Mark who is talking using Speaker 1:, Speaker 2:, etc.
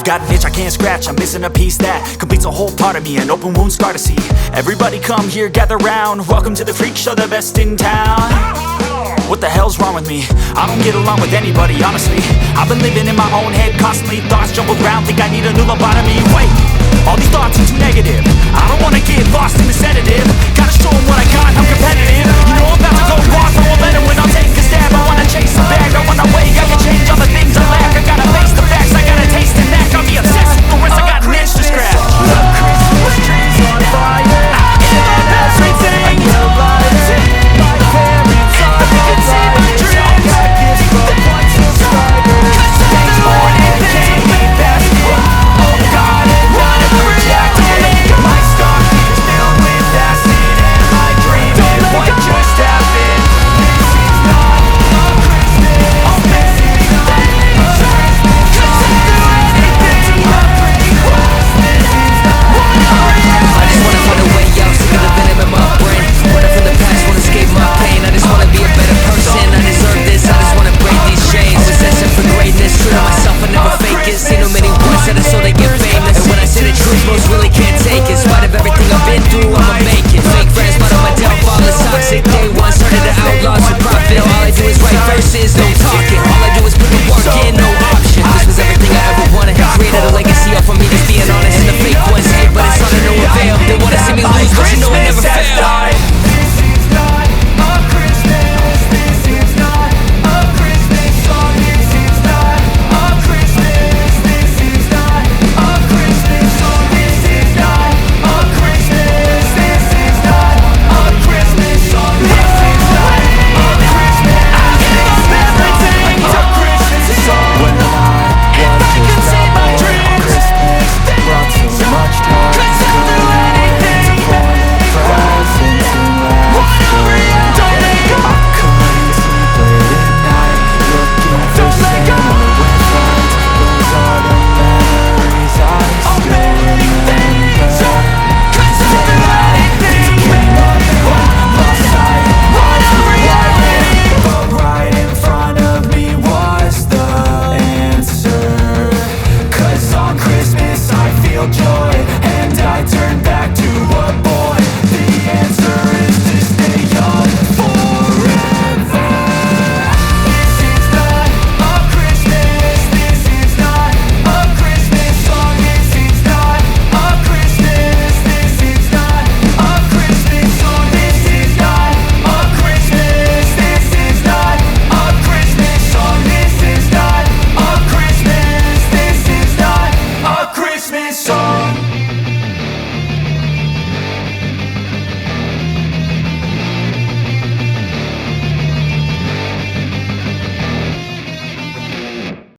Speaker 1: I've got an itch I can't scratch, I'm missing a piece that completes a whole part of me, an open wound scar to see. Everybody come here, gather round, welcome to the freak show, the best in town. What the hell's wrong with me? I don't get along with anybody, honestly. I've been living in my own head constantly, thoughts jumbled round, think I need a new lobotomy. Wait, all these thoughts are too negative, I don't wanna get lost in the sedative. Gotta show them what I got, I'm competitive.